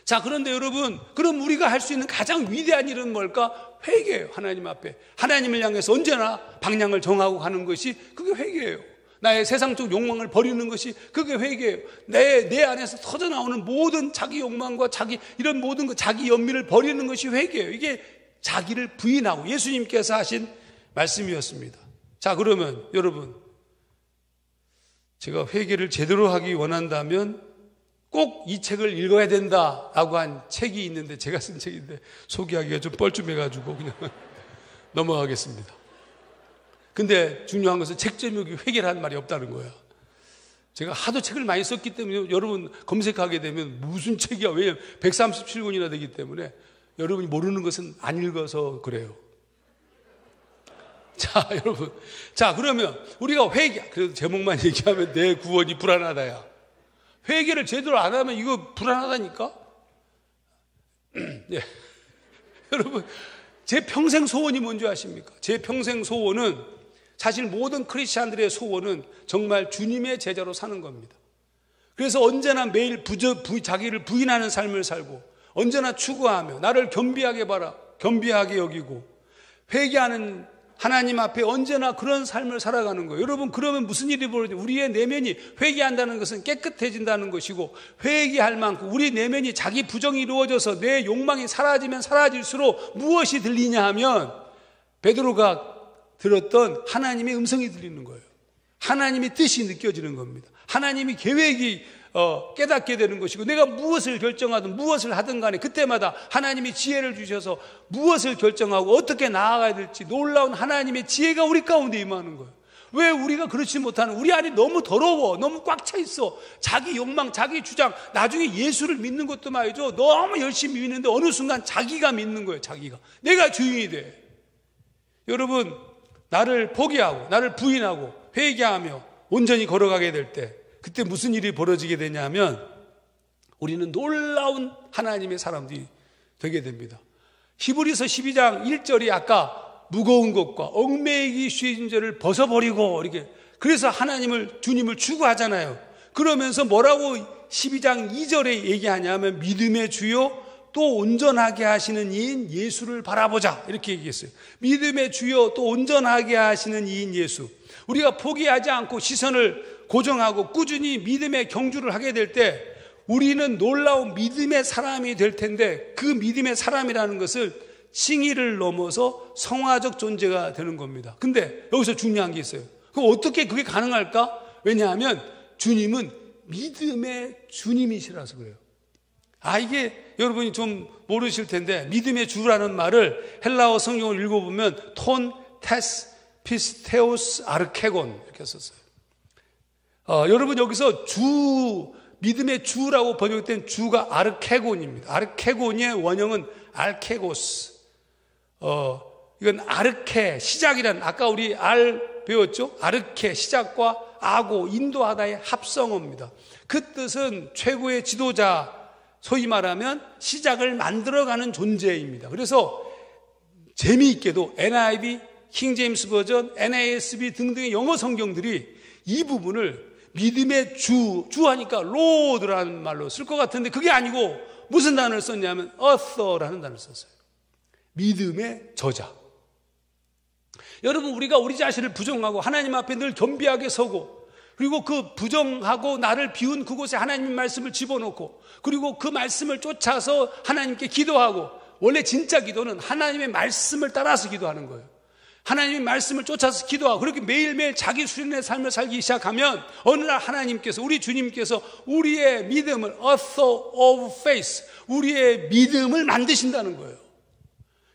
자, 그런데 여러분, 그럼 우리가 할 수 있는 가장 위대한 일은 뭘까? 회개예요. 하나님 앞에 하나님을 향해서 언제나 방향을 정하고 가는 것이 그게 회개예요. 나의 세상적 욕망을 버리는 것이 그게 회개예요. 내 안에서 터져나오는 모든 자기 욕망과 이런 모든 것, 자기 연민을 버리는 것이 회개예요. 이게 자기를 부인하고 예수님께서 하신 말씀이었습니다. 자, 그러면 여러분, 제가 회개를 제대로 하기 원한다면 꼭 이 책을 읽어야 된다라고 한 책이 있는데, 제가 쓴 책인데 소개하기가 좀 뻘쭘해가지고 그냥 넘어가겠습니다. 근데 중요한 것은 책 제목이 회개라는 말이 없다는 거야. 제가 하도 책을 많이 썼기 때문에 여러분 검색하게 되면 무슨 책이야, 왜냐면 137권이나 되기 때문에 여러분이 모르는 것은 안 읽어서 그래요. 자, 여러분, 자, 그러면 우리가 그래도 제목만 얘기하면 내 구원이 불안하다야. 회개를 제대로 안 하면 이거 불안하다니까. 예. 여러분, 제 평생 소원이 뭔지 아십니까? 제 평생 소원은, 사실 모든 크리스찬들의 소원은 정말 주님의 제자로 사는 겁니다. 그래서 언제나 매일 자기를 부인하는 삶을 살고, 언제나 추구하며 나를 겸비하게 여기고 회개하는 하나님 앞에 언제나 그런 삶을 살아가는 거예요. 여러분, 그러면 무슨 일이 벌어져요? 우리의 내면이, 회개한다는 것은 깨끗해진다는 것이고, 회개할 만큼 우리 내면이 자기 부정이 이루어져서 내 욕망이 사라지면 사라질수록 무엇이 들리냐 하면 베드로가 들었던 하나님의 음성이 들리는 거예요. 하나님의 뜻이 느껴지는 겁니다. 하나님의 계획이 깨닫게 되는 것이고, 내가 무엇을 결정하든 무엇을 하든 간에 그때마다 하나님이 지혜를 주셔서 무엇을 결정하고 어떻게 나아가야 될지 놀라운 하나님의 지혜가 우리 가운데 임하는 거예요. 왜 우리가 그렇지 못하는, 우리 안이 너무 더러워, 너무 꽉 차 있어. 자기 욕망, 자기 주장, 나중에 예수를 믿는 것도 말이죠, 너무 열심히 믿는데 어느 순간 자기가 믿는 거예요. 자기가, 내가 주인이 돼. 여러분, 나를 포기하고 나를 부인하고 회개하며 온전히 걸어가게 될 때, 그때 무슨 일이 벌어지게 되냐면 우리는 놀라운 하나님의 사람들이 되게 됩니다. 히브리서 12장 1절이 아까 무거운 것과 얽매이기 쉬운 죄를 벗어버리고, 이렇게, 그래서 주님을 추구하잖아요. 그러면서 뭐라고 12장 2절에 얘기하냐면, 믿음의 주요 또 온전하게 하시는 이인 예수를 바라보자, 이렇게 얘기했어요. 믿음의 주요 또 온전하게 하시는 이인 예수. 우리가 포기하지 않고 시선을 고정하고 꾸준히 믿음의 경주를 하게 될 때 우리는 놀라운 믿음의 사람이 될 텐데, 그 믿음의 사람이라는 것을 칭의를 넘어서 성화적 존재가 되는 겁니다. 근데 여기서 중요한 게 있어요. 그럼 어떻게 그게 가능할까? 왜냐하면 주님은 믿음의 주님이시라서 그래요. 이게 여러분이 좀 모르실 텐데, 믿음의 주라는 말을 헬라어 성경을 읽어보면 톤, 테스, 피스테오스, 아르케곤 이렇게 썼어요. 여러분, 여기서 믿음의 주라고 번역된 주가 아르케곤입니다. 아르케곤의 원형은 알케고스. 이건 아르케, 시작이란, 아까 우리 배웠죠? 아르케, 시작과 아고, 인도하다의 합성어입니다. 그 뜻은 최고의 지도자, 소위 말하면 시작을 만들어가는 존재입니다. 그래서 재미있게도 NIV, 킹제임스 버전, NASB 등등의 영어 성경들이 이 부분을 믿음의 주하니까 로드라는 말로 쓸 것 같은데, 그게 아니고 무슨 단어를 썼냐면 author라는 단어를 썼어요. 믿음의 저자. 여러분, 우리가 우리 자신을 부정하고 하나님 앞에 늘 겸비하게 서고, 그리고 그 부정하고 나를 비운 그곳에 하나님의 말씀을 집어넣고, 그리고 그 말씀을 쫓아서 하나님께 기도하고, 원래 진짜 기도는 하나님의 말씀을 따라서 기도하는 거예요. 하나님의 말씀을 쫓아서 기도하고, 그렇게 매일매일 자기 수련의 삶을 살기 시작하면 어느 날 하나님께서, 우리 주님께서 우리의 믿음을, author of faith, 우리의 믿음을 만드신다는 거예요.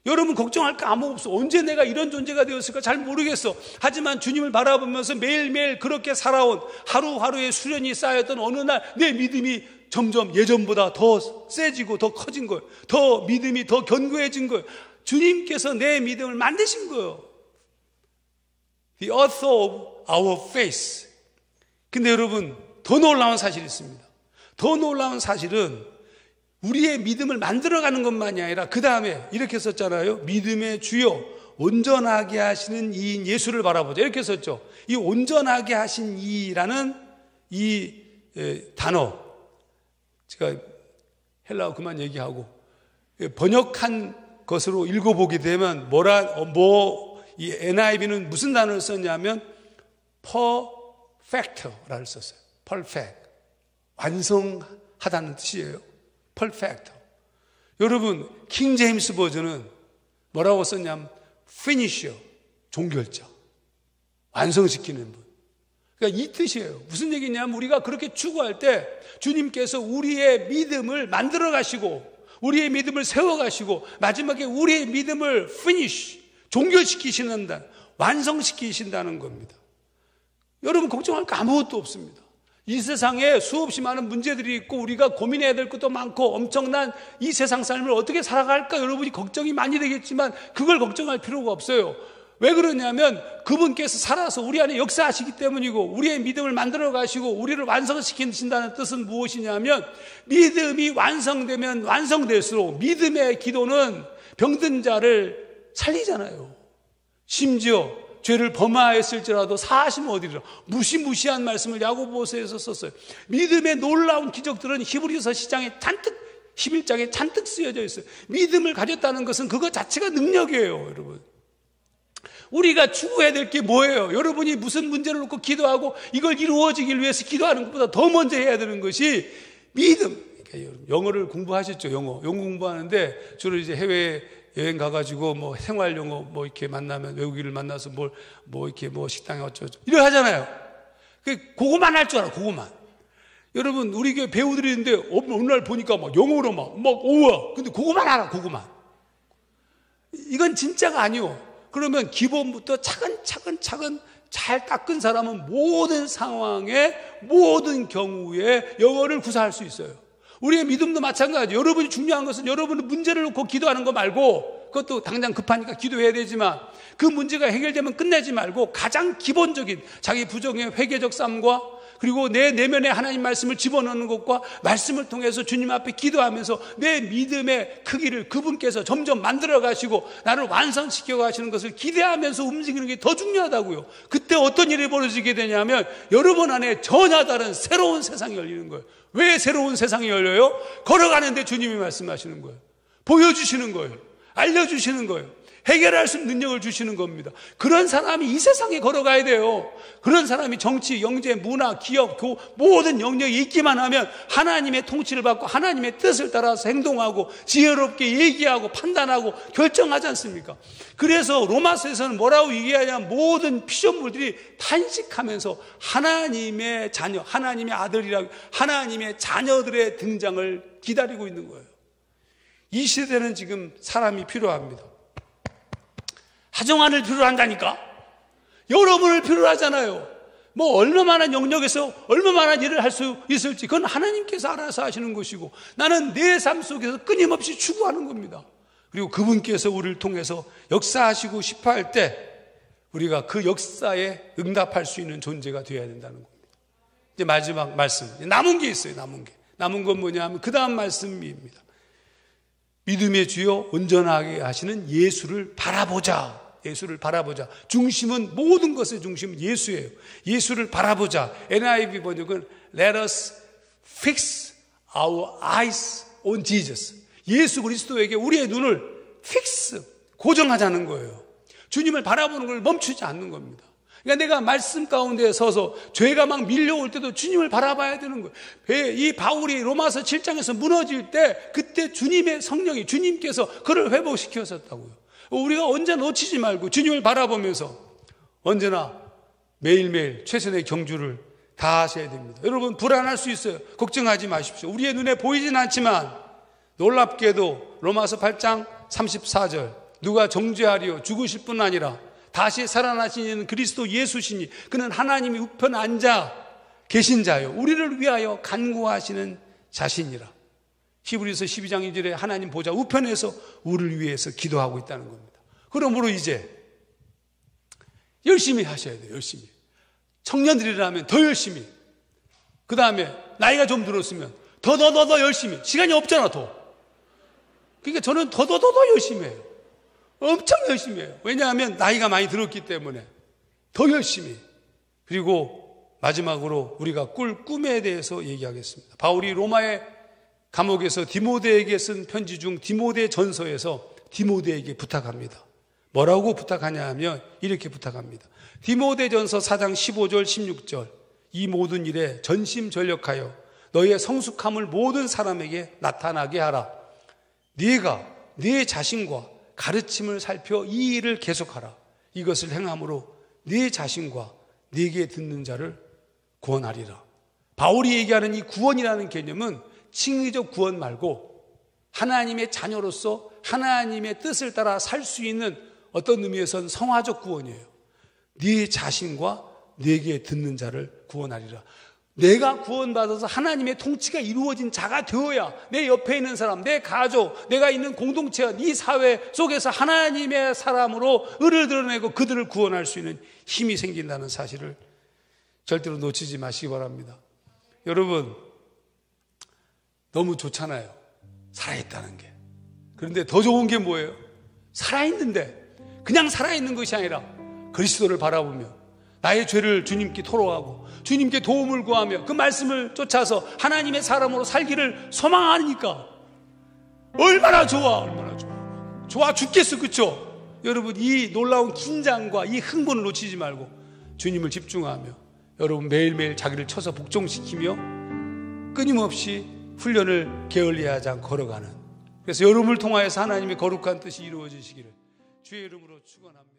여러분 걱정할 거 아무 없어. 언제 내가 이런 존재가 되었을까 잘 모르겠어. 하지만 주님을 바라보면서 매일매일 그렇게 살아온 하루하루의 수련이 쌓였던 어느 날 내 믿음이 점점 예전보다 더 세지고 더 커진 거예요. 더 믿음이 더 견고해진 거예요. 주님께서 내 믿음을 만드신 거예요. The author of our faith. 근데 여러분, 더 놀라운 사실이 있습니다. 더 놀라운 사실은 우리의 믿음을 만들어가는 것만이 아니라 그 다음에 이렇게 썼잖아요. 믿음의 주요 온전하게 하시는 이인 예수를 바라보자. 이렇게 썼죠. 이 온전하게 하신 이라는 이 단어, 제가 헬라어 그만 얘기하고 번역한 것으로 읽어보게 되면 이 NIV는 무슨 단어를 썼냐면 perfect라를 썼어요. perfect, 완성하다는 뜻이에요. perfect. 여러분, 킹 제임스 버전은 뭐라고 썼냐면 finisher, 종결자, 완성시키는 분. 그러니까 이 뜻이에요. 무슨 얘기냐면 우리가 그렇게 추구할 때 주님께서 우리의 믿음을 만들어 가시고 우리의 믿음을 세워 가시고 마지막에 우리의 믿음을 finish, 종결시키신다, 완성시키신다는 겁니다. 여러분 걱정할 거 아무것도 없습니다. 이 세상에 수없이 많은 문제들이 있고 우리가 고민해야 될 것도 많고 엄청난 이 세상 삶을 어떻게 살아갈까 여러분이 걱정이 많이 되겠지만 그걸 걱정할 필요가 없어요. 왜 그러냐면 그분께서 살아서 우리 안에 역사하시기 때문이고 우리의 믿음을 만들어 가시고 우리를 완성시키신다는 뜻은 무엇이냐면 믿음이 완성되면 완성될수록 믿음의 기도는 병든 자를 살리잖아요. 심지어 죄를 범하였을지라도 사하시면 어디로 무시무시한 말씀을 야고보서에서 썼어요. 믿음의 놀라운 기적들은 히브리서 11장에 잔뜩 쓰여져 있어요. 믿음을 가졌다는 것은 그것 자체가 능력이에요, 여러분. 우리가 추구해야 될 게 뭐예요? 여러분이 무슨 문제를 놓고 기도하고 이걸 이루어지길 위해서 기도하는 것보다 더 먼저 해야 되는 것이 믿음. 그러니까 영어를 공부하셨죠, 영어 공부하는데 주로 이제 해외에 여행 가가지고 뭐 생활 영어 뭐 이렇게 만나면 외국인을 만나서 뭐 이렇게 뭐 식당에 어쩌고 이래 하잖아요. 그거만 할 줄 알아, 그거만. 여러분 우리 교회 배우들이 있는데 어느 날 보니까 막 영어로 막 우와. 근데 그거만 알아, 그거만. 이건 진짜가 아니요. 그러면 기본부터 차근차근 잘 닦은 사람은 모든 상황에 모든 경우에 영어를 구사할 수 있어요. 우리의 믿음도 마찬가지예요. 여러분이 중요한 것은 여러분은 문제를 놓고 기도하는 거 말고 그것도 당장 급하니까 기도해야 되지만 그 문제가 해결되면 끝내지 말고 가장 기본적인 자기 부정의 회개적 삶과 그리고 내 내면에 하나님 말씀을 집어넣는 것과 말씀을 통해서 주님 앞에 기도하면서 내 믿음의 크기를 그분께서 점점 만들어 가시고 나를 완성시켜 가시는 것을 기대하면서 움직이는 게 더 중요하다고요. 그때 어떤 일이 벌어지게 되냐면 여러분 안에 전혀 다른 새로운 세상이 열리는 거예요. 왜 새로운 세상이 열려요? 걸어가는데 주님이 말씀하시는 거예요. 보여주시는 거예요. 알려주시는 거예요. 해결할 수 있는 능력을 주시는 겁니다. 그런 사람이 이 세상에 걸어가야 돼요. 그런 사람이 정치, 경제, 문화, 기업, 모든 영역이 있기만 하면 하나님의 통치를 받고 하나님의 뜻을 따라서 행동하고 지혜롭게 얘기하고 판단하고 결정하지 않습니까? 그래서 로마서에서는 뭐라고 얘기하냐면 모든 피조물들이 탄식하면서 하나님의 자녀, 하나님의 아들이라고 하나님의 자녀들의 등장을 기다리고 있는 거예요. 이 시대는 지금 사람이 필요합니다. 하정환을 필요로 한다니까? 여러분을 필요로 하잖아요. 뭐 얼마나 영역에서 얼마나 일을 할 수 있을지 그건 하나님께서 알아서 하시는 것이고 나는 내 삶 속에서 끊임없이 추구하는 겁니다. 그리고 그분께서 우리를 통해서 역사하시고 싶어 할 때 우리가 그 역사에 응답할 수 있는 존재가 되어야 된다는 겁니다. 이제 마지막 말씀, 남은 게 있어요. 남은 건 뭐냐면 그 다음 말씀입니다. 믿음의 주요 온전하게 하시는 예수를 바라보자. 예수를 바라보자. 중심은 모든 것의 중심은 예수예요. 예수를 바라보자. NIV 번역은 Let us fix our eyes on Jesus. 예수 그리스도에게 우리의 눈을 fix, 고정하자는 거예요. 주님을 바라보는 걸 멈추지 않는 겁니다. 그러니까 내가 말씀 가운데 서서 죄가 막 밀려올 때도 주님을 바라봐야 되는 거예요. 이 바울이 로마서 7장에서 무너질 때 그때 주님의 성령이 주님께서 그를 회복시켰었다고요. 우리가 언제 놓치지 말고 주님을 바라보면서 언제나 매일매일 최선의 경주를 다하셔야 됩니다. 여러분 불안할 수 있어요. 걱정하지 마십시오. 우리의 눈에 보이진 않지만 놀랍게도 로마서 8장 34절 누가 정죄하리요? 죽으실 뿐 아니라 다시 살아나신 그리스도 예수시니 그는 하나님이 우편 앉아 계신 자요 우리를 위하여 간구하시는 자신이라. 히브리서 12장 2절에 하나님 보좌 우편에서 우리를 위해서 기도하고 있다는 겁니다. 그러므로 이제 열심히 하셔야 돼요. 열심히. 청년들이라면 더 열심히. 그 다음에 나이가 좀 들었으면 더 열심히. 시간이 없잖아 더. 그러니까 저는 더 열심히 해요. 엄청 열심히 해요. 왜냐하면 나이가 많이 들었기 때문에 더 열심히. 그리고 마지막으로 우리가 꿀 꿈에 대해서 얘기하겠습니다. 바울이 로마의 감옥에서 디모데에게 쓴 편지 중 디모데 전서에서 디모데에게 부탁합니다. 뭐라고 부탁하냐 하면 이렇게 부탁합니다. 디모데 전서 4장 15절 16절 이 모든 일에 전심전력하여 너의 성숙함을 모든 사람에게 나타나게 하라. 네가 네 자신과 가르침을 살펴 이 일을 계속하라. 이것을 행함으로 네 자신과 네게 듣는 자를 구원하리라. 바울이 얘기하는 이 구원이라는 개념은 칭의적 구원 말고 하나님의 자녀로서 하나님의 뜻을 따라 살 수 있는 어떤 의미에서는 성화적 구원이에요. 네 자신과 네게 듣는 자를 구원하리라. 내가 구원받아서 하나님의 통치가 이루어진 자가 되어야 내 옆에 있는 사람, 내 가족, 내가 있는 공동체와 이 사회 속에서 하나님의 사람으로 의를 드러내고 그들을 구원할 수 있는 힘이 생긴다는 사실을 절대로 놓치지 마시기 바랍니다. 여러분, 너무 좋잖아요. 살아있다는 게. 그런데 더 좋은 게 뭐예요? 살아있는데 그냥 살아있는 것이 아니라 그리스도를 바라보며 나의 죄를 주님께 토로하고 주님께 도움을 구하며 그 말씀을 쫓아서 하나님의 사람으로 살기를 소망하니까 얼마나 좋아, 얼마나 좋아. 좋아 죽겠어, 그렇죠? 여러분, 이 놀라운 긴장과 이 흥분을 놓치지 말고 주님을 집중하며 여러분 매일매일 자기를 쳐서 복종시키며 끊임없이 훈련을 게을리하지 않고 걸어가는, 그래서 여러분을 통하여서 하나님의 거룩한 뜻이 이루어지시기를 주의 이름으로 축원합니다.